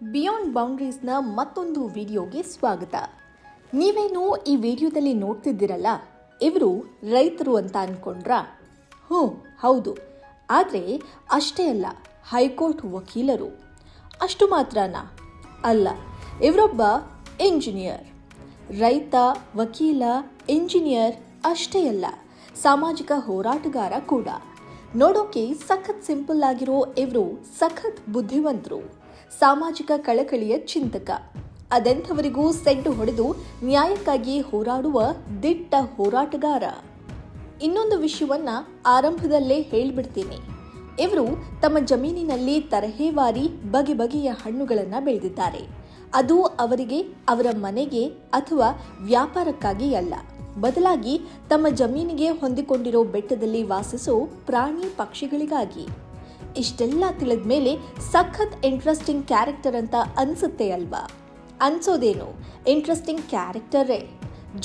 Beyond ಬೌಂಡ್ರೀಸ್ನ ಮತ್ತೊಂದು ವಿಡಿಯೋಗೆ ಸ್ವಾಗತ. ನೀವೇನು ಈ ವಿಡಿಯೋದಲ್ಲಿ ನೋಡ್ತಿದ್ದೀರಲ್ಲ, ಇವರು ರೈತರು ಅಂತ ಅನ್ಕೊಂಡ್ರಾ? ಹೌದು. ಆದರೆ ಅಷ್ಟೇ ಅಲ್ಲ, ಹೈಕೋರ್ಟ್ ವಕೀಲರು. ಅಷ್ಟು ಮಾತ್ರನಾ? ಅಲ್ಲ, ಇವರೊಬ್ಬ ಇಂಜಿನಿಯರ್. ರೈತ, ವಕೀಲ, ಇಂಜಿನಿಯರ್ ಅಷ್ಟೇ ಅಲ್ಲ, ಸಾಮಾಜಿಕ ಹೋರಾಟಗಾರ ಕೂಡ. ನೋಡೋಕೆ ಸಖತ್ ಸಿಂಪಲ್ ಆಗಿರೋ ಇವರು ಸಖತ್ ಬುದ್ಧಿವಂತರು, ಸಾಮಾಜಿಕ ಕಳಕಳಿಯ ಚಿಂತಕ. ಅದೆಂಥವರಿಗೂ ಸೆಡ್ಡು ಹೊಡೆದು ನ್ಯಾಯಕ್ಕಾಗಿ ಹೋರಾಡುವ ದಿಟ್ಟ ಹೋರಾಟಗಾರ. ಇನ್ನೊಂದು ವಿಷಯವನ್ನ ಆರಂಭದಲ್ಲೇ ಹೇಳ್ಬಿಡ್ತೀನಿ. ಇವರು ತಮ್ಮ ಜಮೀನಿನಲ್ಲಿ ತರಹೇವಾರಿ ಬಗೆ ಬಗೆಯ ಹಣ್ಣುಗಳನ್ನು ಬೆಳೆದಿದ್ದಾರೆ. ಅದು ಅವರಿಗೆ, ಅವರ ಮನೆಗೆ ಅಥವಾ ವ್ಯಾಪಾರಕ್ಕಾಗಿ ಅಲ್ಲ, ಬದಲಾಗಿ ತಮ್ಮ ಜಮೀನಿಗೆ ಹೊಂದಿಕೊಂಡಿರೋ ಬೆಟ್ಟದಲ್ಲಿ ವಾಸಿಸೋ ಪ್ರಾಣಿ ಪಕ್ಷಿಗಳಿಗಾಗಿ. ಇಷ್ಟೆಲ್ಲ ತಿಳಿದ ಮೇಲೆ ಸಖತ್ ಇಂಟ್ರೆಸ್ಟಿಂಗ್ ಕ್ಯಾರೆಕ್ಟರ್ ಅಂತ ಅನ್ಸುತ್ತೆ ಅಲ್ವಾ? ಅನ್ಸೋದೇನು, ಇಂಟ್ರೆಸ್ಟಿಂಗ್ ಕ್ಯಾರೆಕ್ಟರೇ,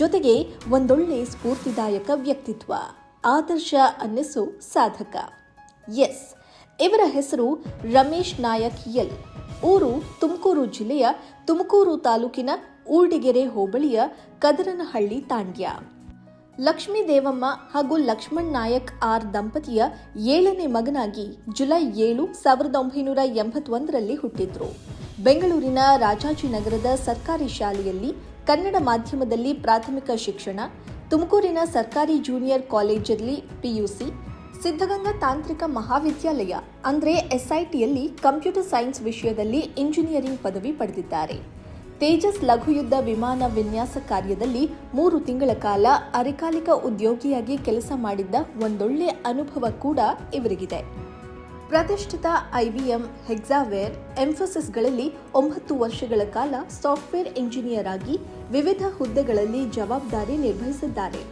ಜೊತೆಗೆ ಒಂದೊಳ್ಳೆ ಸ್ಫೂರ್ತಿದಾಯಕ ವ್ಯಕ್ತಿತ್ವ, ಆದರ್ಶ ಅನ್ನಿಸೋ ಸಾಧಕ. ಎಸ್, ಇವರ ಹೆಸರು ರಮೇಶ್ ನಾಯಕ್ ಎಲ್. ಊರು ತುಮಕೂರು ಜಿಲ್ಲೆಯ ತುಮಕೂರು ತಾಲೂಕಿನ ಊರ್ಡಿಗೆರೆ ಹೋಬಳಿಯ ಕದರನಹಳ್ಳಿ ತಾಂಡ್ಯ. ಲಕ್ಷ್ಮೀ ದೇವಮ್ಮ ಹಾಗೂ ಲಕ್ಷ್ಮಣ್ ನಾಯಕ್ ಆರ್ ದಂಪತಿಯ 7ನೇ ಮಗನಾಗಿ ಜುಲೈ 7, 1981ರಲ್ಲಿ ಹುಟ್ಟಿದ್ರು. ಬೆಂಗಳೂರಿನ ರಾಜಾಜಿನಗರದ ಸರ್ಕಾರಿ ಶಾಲೆಯಲ್ಲಿ ಕನ್ನಡ ಮಾಧ್ಯಮದಲ್ಲಿ ಪ್ರಾಥಮಿಕ ಶಿಕ್ಷಣ, ತುಮಕೂರಿನ ಸರ್ಕಾರಿ ಜೂನಿಯರ್ ಕಾಲೇಜಲ್ಲಿ PUC, ಸಿದ್ಧಗಂಗಾ ತಾಂತ್ರಿಕ ಮಹಾವಿದ್ಯಾಲಯ ಅಂದರೆ SITಯಲ್ಲಿ ಕಂಪ್ಯೂಟರ್ ಸೈನ್ಸ್ ವಿಷಯದಲ್ಲಿ ಇಂಜಿನಿಯರಿಂಗ್ ಪದವಿ ಪಡೆದಿದ್ದಾರೆ. ತೇಜಸ್ ಲಘುಯುದ್ಧ ವಿಮಾನ ವಿನ್ಯಾಸ ಕಾರ್ಯದಲ್ಲಿ 3 ತಿಂಗಳ ಕಾಲ ಅರೆಕಾಲಿಕ ಉದ್ಯೋಗಿಯಾಗಿ ಕೆಲಸ ಮಾಡಿದ್ದ ಒಂದೊಳ್ಳೆ ಅನುಭವ ಕೂಡ ಇವರಿಗಿದೆ. ಪ್ರತಿಷ್ಠಿತ IBM, ಹೆಕ್ಸಾವೇರ್, ಎಂಫೋಸಿಸ್ಗಳಲ್ಲಿ 9 ವರ್ಷಗಳ ಕಾಲ ಸಾಫ್ಟ್ವೇರ್ ಇಂಜಿನಿಯರ್ ಆಗಿ ವಿವಿಧ ಹುದ್ದೆಗಳಲ್ಲಿ ಜವಾಬ್ದಾರಿ ನಿರ್ವಹಿಸಿದ್ದಾರೆ.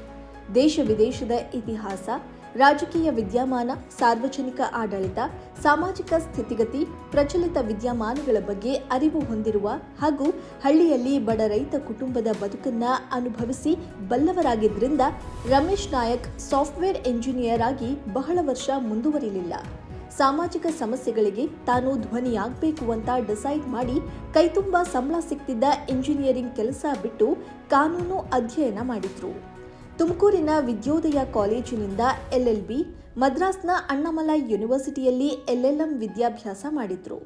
ದೇಶ ವಿದೇಶದ ಇತಿಹಾಸ, ರಾಜಕೀಯ ವಿದ್ಯಮಾನ, ಸಾರ್ವಜನಿಕ ಆಡಳಿತ, ಸಾಮಾಜಿಕ ಸ್ಥಿತಿಗತಿ, ಪ್ರಚಲಿತ ವಿದ್ಯಮಾನಗಳ ಬಗ್ಗೆ ಅರಿವು ಹೊಂದಿರುವ ಹಾಗೂ ಹಳ್ಳಿಯಲ್ಲಿ ಬಡ ರೈತ ಕುಟುಂಬದ ಬದುಕನ್ನ ಅನುಭವಿಸಿ ಬಲ್ಲವರಾಗಿದ್ದರಿಂದ ರಮೇಶ್ ನಾಯಕ್ ಸಾಫ್ಟ್ವೇರ್ ಇಂಜಿನಿಯರ್ ಆಗಿ ಬಹಳ ವರ್ಷ ಮುಂದುವರಿಲಿಲ್ಲ. ಸಾಮಾಜಿಕ ಸಮಸ್ಯೆಗಳಿಗೆ ತಾನು ಧ್ವನಿಯಾಗಬೇಕು ಅಂತ ಡಿಸೈಡ್ ಮಾಡಿ ಕೈತುಂಬ ಸಂಬಳ ಸಿಗ್ತಿದ್ದ ಇಂಜಿನಿಯರಿಂಗ್ ಕೆಲಸ ಬಿಟ್ಟು ಕಾನೂನು ಅಧ್ಯಯನ ಮಾಡಿದ್ರು. ತುಮಕೂರಿನ ವಿದ್ಯೋದಯ ಕಾಲೇಜಿನಿಂದ LLB, ಮದ್ರಾಸ್ನ ಅಣ್ಣಾಮಲೈ ಯೂನಿವರ್ಸಿಟಿಯಲ್ಲಿ LLM ವಿದ್ಯಾಭ್ಯಾಸ ಮಾಡಿದ್ರು.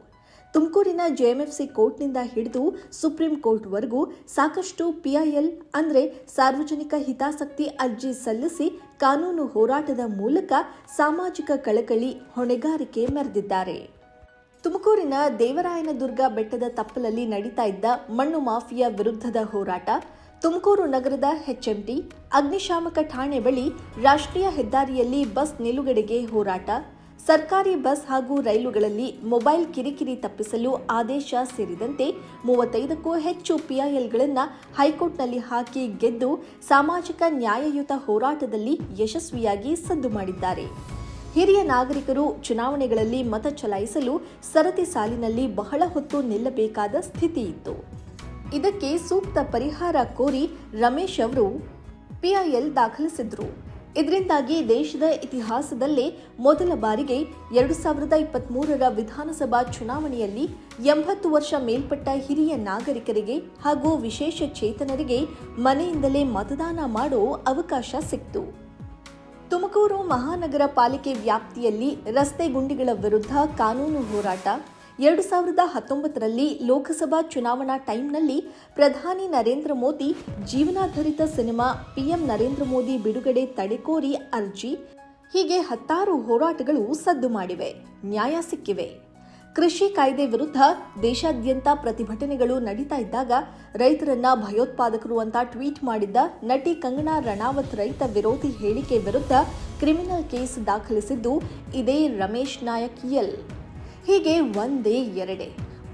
ತುಮಕೂರಿನ JMFC ಕೋರ್ಟ್ನಿಂದ ಹಿಡಿದು ಸುಪ್ರೀಂ ಕೋರ್ಟ್ವರೆಗೂ ಸಾಕಷ್ಟು PIL ಅಂದರೆ ಸಾರ್ವಜನಿಕ ಹಿತಾಸಕ್ತಿ ಅರ್ಜಿ ಸಲ್ಲಿಸಿ ಕಾನೂನು ಹೋರಾಟದ ಮೂಲಕ ಸಾಮಾಜಿಕ ಕಳಕಳಿ, ಹೊಣೆಗಾರಿಕೆ ಮೆರೆದಿದ್ದಾರೆ. ತುಮಕೂರಿನ ದೇವರಾಯನದುರ್ಗ ಬೆಟ್ಟದ ತಪ್ಪಲಲ್ಲಿ ನಡೀತಾ ಇದ್ದ ಮಣ್ಣು ಮಾಫಿಯಾ ವಿರುದ್ಧದ ಹೋರಾಟ, ತುಮಕೂರು ನಗರದ HMT, ಅಗ್ನಿಶಾಮಕ ಠಾಣೆ ಬಳಿ ರಾಷ್ಟ್ರೀಯ ಹೆದ್ದಾರಿಯಲ್ಲಿ ಬಸ್ ನಿಲುಗಡೆಗೆ ಹೋರಾಟ, ಸರ್ಕಾರಿ ಬಸ್ ಹಾಗೂ ರೈಲುಗಳಲ್ಲಿ ಮೊಬೈಲ್ ಕಿರಿಕಿರಿ ತಪ್ಪಿಸಲು ಆದೇಶ ಸೇರಿದಂತೆ 35ಕ್ಕೂ ಹೆಚ್ಚು PILಗಳನ್ನು ಹೈಕೋರ್ಟ್ನಲ್ಲಿ ಹಾಕಿ ಗೆದ್ದು ಸಾಮಾಜಿಕ ನ್ಯಾಯಯುತ ಹೋರಾಟದಲ್ಲಿ ಯಶಸ್ವಿಯಾಗಿ ಸದ್ದು ಮಾಡಿದ್ದಾರೆ. ಹಿರಿಯ ನಾಗರಿಕರು ಚುನಾವಣೆಗಳಲ್ಲಿ ಮತ ಚಲಾಯಿಸಲು ಸರತಿ ಸಾಲಿನಲ್ಲಿ ಬಹಳ ಹೊತ್ತು ನಿಲ್ಲಬೇಕಾದ ಸ್ಥಿತಿ ಇತ್ತು. ಇದಕ್ಕೆ ಸೂಕ್ತ ಪರಿಹಾರ ಕೋರಿ ರಮೇಶ್ ಅವರು PIL ದಾಖಲಿಸಿದ್ರು. ಇದರಿಂದಾಗಿ ದೇಶದ ಇತಿಹಾಸದಲ್ಲೇ ಮೊದಲ ಬಾರಿಗೆ 2023ರ ವಿಧಾನಸಭಾ ಚುನಾವಣೆಯಲ್ಲಿ 80 ವರ್ಷ ಮೇಲ್ಪಟ್ಟ ಹಿರಿಯ ನಾಗರಿಕರಿಗೆ ಹಾಗೂ ವಿಶೇಷ ಚೇತನರಿಗೆ ಮನೆಯಿಂದಲೇ ಮತದಾನ ಮಾಡೋ ಅವಕಾಶ ಸಿಕ್ತು. ತುಮಕೂರು ಮಹಾನಗರ ಪಾಲಿಕೆ ವ್ಯಾಪ್ತಿಯಲ್ಲಿ ರಸ್ತೆ ಗುಂಡಿಗಳ ವಿರುದ್ಧ ಕಾನೂನು ಹೋರಾಟ, 2019ರಲ್ಲಿ ಲೋಕಸಭಾ ಚುನಾವಣಾ ಟೈಮ್ನಲ್ಲಿ ಪ್ರಧಾನಿ ನರೇಂದ್ರ ಮೋದಿ ಜೀವನಾಧಾರಿತ ಸಿನಿಮಾ PM ನರೇಂದ್ರ ಮೋದಿ ಬಿಡುಗಡೆ ತಡೆ ಕೋರಿ ಅರ್ಜಿ, ಹೀಗೆ 10 ಹೋರಾಟಗಳು ಸದ್ದು ಮಾಡಿವೆ, ನ್ಯಾಯ ಸಿಕ್ಕಿವೆ. ಕೃಷಿ ಕಾಯ್ದೆ ವಿರುದ್ಧ ದೇಶಾದ್ಯಂತ ಪ್ರತಿಭಟನೆಗಳು ನಡೀತಾ ಇದ್ದಾಗ ರೈತರನ್ನ ಭಯೋತ್ಪಾದಕರು ಅಂತ ಟ್ವೀಟ್ ಮಾಡಿದ್ದ ನಟಿ ಕಂಗನಾ ರಣಾವತ್ ರೈತ ವಿರೋಧಿ ಹೇಳಿಕೆ ವಿರುದ್ಧ ಕ್ರಿಮಿನಲ್ ಕೇಸ್ ದಾಖಲಿಸಿದ್ದು ಇದೇ ರಮೇಶ್ ನಾಯಕ್ ಎಲ್. ಹೀಗೆ ಒಂದೇ ಎರಡೇ,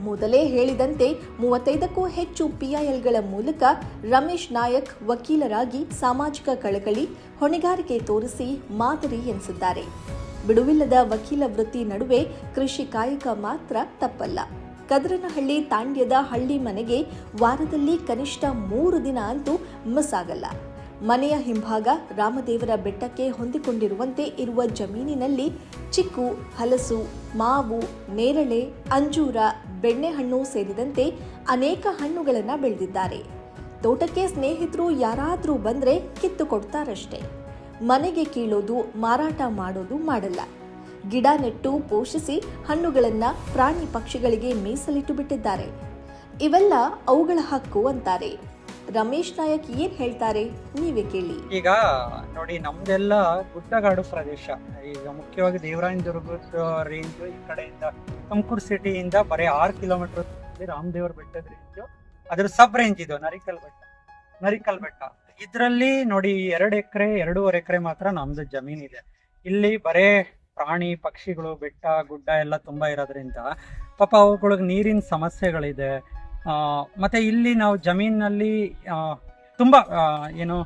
ಮೊದಲೇ ಹೇಳಿದಂತೆ 35ಕ್ಕೂ ಹೆಚ್ಚು PILಗಳ ಮೂಲಕ ರಮೇಶ್ ನಾಯಕ್ ವಕೀಲರಾಗಿ ಸಾಮಾಜಿಕ ಕಳಕಳಿ, ಹೊಣೆಗಾರಿಕೆ ತೋರಿಸಿ ಮಾದರಿ ಎನಿಸಿದ್ದಾರೆ. ಬಿಡುವಿಲ್ಲದ ವಕೀಲ ವೃತ್ತಿ ನಡುವೆ ಕೃಷಿ ಕಾಯಕ ಮಾತ್ರ ತಪ್ಪಲ್ಲ. ಕದರನಹಳ್ಳಿ ತಾಂಡ್ಯದ ಹಳ್ಳಿ ಮನೆಗೆ ವಾರದಲ್ಲಿ ಕನಿಷ್ಠ 3 ದಿನ ಅಂತೂ ಮಿಸ್ ಆಗಲ್ಲ. ಮನೆಯ ಹಿಂಭಾಗ ರಾಮದೇವರ ಬೆಟ್ಟಕ್ಕೆ ಹೊಂದಿಕೊಂಡಿರುವಂತೆ ಇರುವ ಜಮೀನಿನಲ್ಲಿ ಚಿಕ್ಕು, ಹಲಸು, ಮಾವು, ನೇರಳೆ, ಅಂಜೂರ, ಬೆಣ್ಣೆಹಣ್ಣು ಸೇರಿದಂತೆ ಅನೇಕ ಹಣ್ಣುಗಳನ್ನು ಬೆಳೆದಿದ್ದಾರೆ. ತೋಟಕ್ಕೆ ಸ್ನೇಹಿತರು ಯಾರಾದರೂ ಬಂದರೆ ಕಿತ್ತು ಕೊಡ್ತಾರಷ್ಟೇ. ಮನೆಗೆ ಕೀಳೋದು, ಮಾರಾಟ ಮಾಡೋದು ಮಾಡಲ್ಲ. ಗಿಡ ನೆಟ್ಟು ಪೋಷಿಸಿ ಹಣ್ಣುಗಳನ್ನು ಪ್ರಾಣಿ ಪಕ್ಷಿಗಳಿಗೆ ಮೀಸಲಿಟ್ಟು ಬಿಟ್ಟಿದ್ದಾರೆ. ಇವೆಲ್ಲ ಅವುಗಳ ಹಕ್ಕು ಅಂತಾರೆ. ರಮೇಶ್ ನಾಯಕ್ ಏನ್ ಹೇಳ್ತಾರೆ ನೀವೇ ಕೇಳಿ. ಈಗ ನೋಡಿ, ನಮ್ದೆಲ್ಲ ಗುಡ್ಡಗಾಡು ಪ್ರದೇಶ. ಈಗ ಮುಖ್ಯವಾಗಿ ದೇವರಾಯನದುರ್ಗದ ರೇಂಜ್, ಈ ಕಡೆಯಿಂದ ತುಮಕೂರು ಸಿಟಿಯಿಂದ ಬರೀ 6 ಕಿಲೋಮೀಟರ್ ರಾಮದೇವರ ಬೆಟ್ಟದ ರೇಂಜ್, ಅದ್ರ ಸಬ್ ರೇಂಜ್ ಇದು ನರಿಕಲ್ ಬೆಟ್ಟ. ಇದರಲ್ಲಿ ನೋಡಿ 2 ಎಕರೆ 2.5 ಎಕರೆ ಮಾತ್ರ ನಮ್ದು ಜಮೀನ್ ಇದೆ. ಇಲ್ಲಿ ಬರೇ ಪ್ರಾಣಿ ಪಕ್ಷಿಗಳು, ಬೆಟ್ಟ ಗುಡ್ಡ ಎಲ್ಲ ತುಂಬಾ ಇರೋದ್ರಿಂದ ಪಾಪ ಅವುಗಳಿಗೆ ನೀರಿನ ಸಮಸ್ಯೆಗಳಿದೆ. ಮತ್ತೆ ಇಲ್ಲಿ ನಾವು ಜಮೀನಲ್ಲಿ ತುಂಬ ಏನು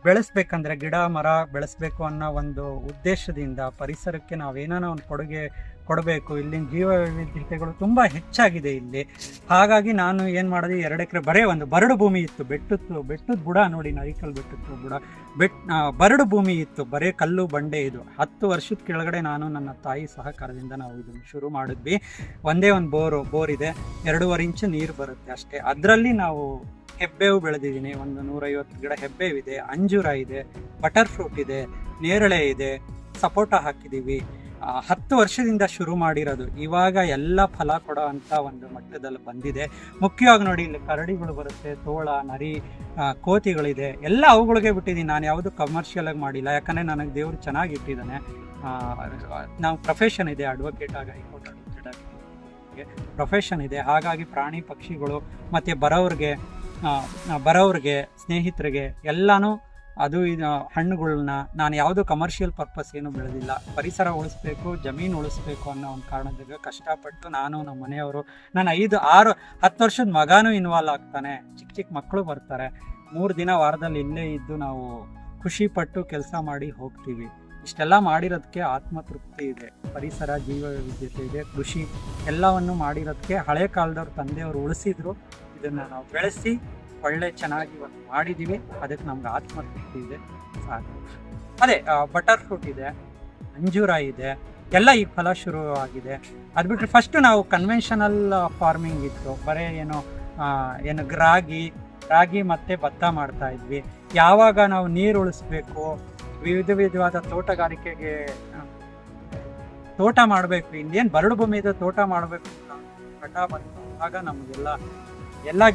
ಬೆಳೆಸ್ಬೇಕಂದ್ರೆ ಗಿಡ ಮರ ಬೆಳೆಸ್ಬೇಕು ಅನ್ನೋ ಒಂದು ಉದ್ದೇಶದಿಂದ ಪರಿಸರಕ್ಕೆ ನಾವೇನಾನ ಒಂದು ಕೊಡುಗೆ ಕೊಡಬೇಕು. ಇಲ್ಲಿನ ಜೀವ ವೈವಿಧ್ಯತೆಗಳು ತುಂಬ ಹೆಚ್ಚಾಗಿದೆ ಇಲ್ಲಿ. ಹಾಗಾಗಿ ನಾನು ಏನು ಮಾಡಿದೆ, 2 ಎಕರೆ ಬರೇ ಒಂದು ಬರಡು ಭೂಮಿ ಇತ್ತು. ಬೆಟ್ಟದ ಬುಡ ನೋಡಿ, ನರಿಕಲ್ ಬೆಟ್ಟದ ಬುಡ ಬರಡು ಭೂಮಿ ಇತ್ತು, ಬರೇ ಕಲ್ಲು ಬಂಡೆ. ಇದು 10 ವರ್ಷದ ಕೆಳಗಡೆ ನಾನು ನನ್ನ ತಾಯಿ ಸಹಕಾರದಿಂದ ನಾವು ಇದನ್ನು ಶುರು ಮಾಡಿದ್ವಿ. ಒಂದೇ ಒಂದು ಬೋರ್ ಇದೆ, 2.5 ಇಂಚು ನೀರು ಬರುತ್ತೆ ಅಷ್ಟೇ. ಅದರಲ್ಲಿ ನಾವು ಹೆಬ್ಬೇವು ಬೆಳೆದಿದ್ದೀನಿ. ಒಂದು 150 ಗಿಡ ಹೆಬ್ಬೇವಿದೆ, ಅಂಜೂರ ಇದೆ, ಬಟರ್ ಫ್ರೂಟ್ ಇದೆ, ನೇರಳೆ ಇದೆ, ಸಪೋಟ ಹಾಕಿದ್ದೀವಿ. 10 ವರ್ಷದಿಂದ ಶುರು ಮಾಡಿರೋದು. ಇವಾಗ ಎಲ್ಲ ಫಲ ಕೊಡೋ ಅಂತ ಒಂದು ಮಟ್ಟದಲ್ಲಿ ಬಂದಿದೆ. ಮುಖ್ಯವಾಗಿ ನೋಡಿ, ಇಲ್ಲಿ ಕರಡಿಗಳು ಬರುತ್ತೆ, ತೋಳ, ನರಿ, ಕೋತಿಗಳಿದೆ, ಎಲ್ಲ ಅವುಗಳಿಗೆ ಬಿಟ್ಟಿದ್ದೀನಿ. ನಾನು ಯಾವುದು ಕಮರ್ಷಿಯಲ್ ಆಗಿ ಮಾಡಿಲ್ಲ, ಯಾಕಂದರೆ ನನಗೆ ದೇವರು ಚೆನ್ನಾಗಿ ಇಟ್ಟಿದ್ದಾನೆ. ನಾವು ಪ್ರೊಫೆಷನ್ ಇದೆ, ಅಡ್ವೊಕೇಟ್ ಆಗಿ, ಹೈಕೋರ್ಟ್ ಅಡ್ವೊಕೇಟ್ ಆಗಿ ಪ್ರೊಫೆಷನ್ ಇದೆ. ಹಾಗಾಗಿ ಪ್ರಾಣಿ ಪಕ್ಷಿಗಳು ಮತ್ತು ಬರೋವ್ರಿಗೆ ಸ್ನೇಹಿತರಿಗೆ ಎಲ್ಲನೂ ಅದು ಹಣ್ಣುಗಳನ್ನ ನಾನು ಯಾವುದು ಕಮರ್ಷಿಯಲ್ ಪರ್ಪಸ್ ಏನು ಬೆಳೆದಿಲ್ಲ. ಪರಿಸರ ಉಳಿಸ್ಬೇಕು, ಜಮೀನು ಉಳಿಸ್ಬೇಕು ಅನ್ನೋ ಒಂದು ಕಾರಣದಾಗ ಕಷ್ಟಪಟ್ಟು ನಾನು, ನಮ್ಮ ಮನೆಯವರು, ನಾನು 5-6-10 ವರ್ಷದ ಮಗನೂ ಇನ್ವಾಲ್ವ್ ಆಗ್ತಾನೆ. ಚಿಕ್ಕ ಮಕ್ಕಳು ಬರ್ತಾರೆ. 3 ದಿನ ವಾರದಲ್ಲಿ ಇಲ್ಲೇ ಇದ್ದು ನಾವು ಖುಷಿಪಟ್ಟು ಕೆಲಸ ಮಾಡಿ ಹೋಗ್ತೀವಿ. ಇಷ್ಟೆಲ್ಲ ಮಾಡಿರೋದಕ್ಕೆ ಆತ್ಮತೃಪ್ತಿ ಇದೆ. ಪರಿಸರ, ಜೀವ ವೈವಿಧ್ಯತೆ ಇದೆ, ಕೃಷಿ ಎಲ್ಲವನ್ನು ಮಾಡಿರೋದಕ್ಕೆ ಹಳೆ ಕಾಲದವ್ರು ತಂದೆಯವರು ಉಳಿಸಿದ್ರು. ಇದನ್ನು ನಾವು ಬೆಳೆಸಿ ಒಳ್ಳೆ ಚೆನ್ನಾಗಿ ಮಾಡಿದ್ದೀವಿ. ಅದಕ್ಕೆ ನಮ್ಗೆ ಆತ್ಮತೃಪ್ತಿ ಇದೆ, ಸಾಕು. ಅದೇ ಬಟರ್ ಫ್ರೂಟ್ ಇದೆ, ಅಂಜೂರ ಇದೆ, ಎಲ್ಲ ಈ ಫಲ ಶುರು ಆಗಿದೆ. ಅದು ಬಿಟ್ಟರೆ ಫಸ್ಟು ನಾವು ಕನ್ವೆನ್ಷನಲ್ ಫಾರ್ಮಿಂಗ್ ಇತ್ತು. ಬರೀ ಏನು ರಾಗಿ ಮತ್ತು ಭತ್ತ ಮಾಡ್ತಾ ಇದ್ವಿ. ಯಾವಾಗ ನಾವು ನೀರು ಉಳಿಸ್ಬೇಕು, ವಿಧವಾದ ತೋಟಗಾರಿಕೆಗೆ ತೋಟ ಮಾಡಬೇಕು, ಇಲ್ಲೇನು ಬರಡು ಭೂಮಿ ಇದೆ, ತೋಟ ಮಾಡಬೇಕು ಘಟ ಬಂತು. ಆಗ ನಮಗೆಲ್ಲ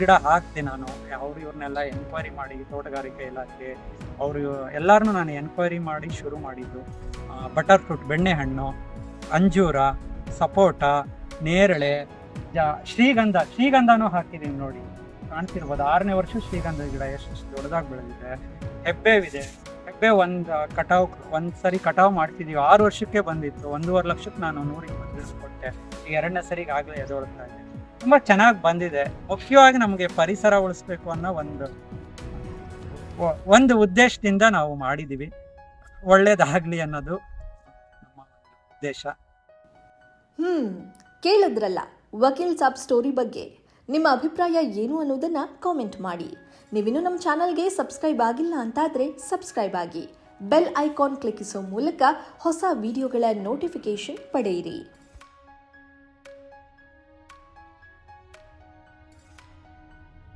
ಗಿಡ ಹಾಕ್ತೆ ನಾನು. ಇವ್ರನ್ನೆಲ್ಲ ಎನ್ಕ್ವೈರಿ ಮಾಡಿ, ತೋಟಗಾರಿಕೆ ಇಲಾಖೆ ಅವರು ಎಲ್ಲರನ್ನೂ ನಾನು ಎನ್ಕ್ವೈರಿ ಮಾಡಿ ಶುರು ಮಾಡಿದ್ದು. ಬಟರ್ ಫ್ರೂಟ್, ಬೆಣ್ಣೆಹಣ್ಣು, ಅಂಜೂರ, ಸಪೋಟ, ನೇರಳೆ, ಶ್ರೀಗಂಧನೂ ಹಾಕಿದ್ದೀನಿ ನೋಡಿ, ಕಾಣ್ತಿರ್ಬೋದು. 6ನೇ ವರ್ಷ ಶ್ರೀಗಂಧ ಗಿಡ ಎಷ್ಟು ದೊಡ್ಡದಾಗಿ ಬೆಳೆದಿದೆ. ಹೆಬ್ಬೇವಿದೆ. ಒಂದು ಸರಿ ಕಟಾವು ಮಾಡ್ತಿದ್ದೀವಿ. 6 ವರ್ಷಕ್ಕೆ ಬಂದಿತ್ತು. 1.5 ಲಕ್ಷಕ್ಕೆ ನಾನು 120 ಕೊಟ್ಟೆ. ಈಗ 2ನೇ ಸರಿಗೆ ಆಗಲೇ ಎದೊಳ್ತಾ ಇದೆ. ತುಂಬ ಚೆನ್ನಾಗಿ ಬಂದಿದೆ. ಮುಖ್ಯವಾಗಿ ನಮಗೆ ಪರಿಸರ ಉಳಿಸ್ಬೇಕು ಅನ್ನೋ ಒಂದು ಉದ್ದೇಶದಿಂದ ನಾವು ಮಾಡಿದ್ದೀವಿ. ಒಳ್ಳೇದಾಗಲಿ ಅನ್ನೋದು ನಮ್ಮ ಉದ್ದೇಶ. ಕೇಳಿದ್ರಲ್ಲ ವಕೀಲ್ ಸಾಬ್ ಸ್ಟೋರಿ ಬಗ್ಗೆ. ನಿಮ್ಮ ಅಭಿಪ್ರಾಯ ಏನು ಅನ್ನೋದನ್ನು ಕಾಮೆಂಟ್ ಮಾಡಿ. ನೀವಿನ್ನೂ ನಮ್ಮ ಚಾನಲ್ಗೆ ಸಬ್ಸ್ಕ್ರೈಬ್ ಆಗಿಲ್ಲ ಅಂತಾದರೆ ಸಬ್ಸ್ಕ್ರೈಬ್ ಆಗಿ. ಬೆಲ್ ಐಕಾನ್ ಕ್ಲಿಕ್ಕಿಸೋ ಮೂಲಕ ಹೊಸ ವಿಡಿಯೋಗಳ ನೋಟಿಫಿಕೇಶನ್ ಪಡೆಯಿರಿ.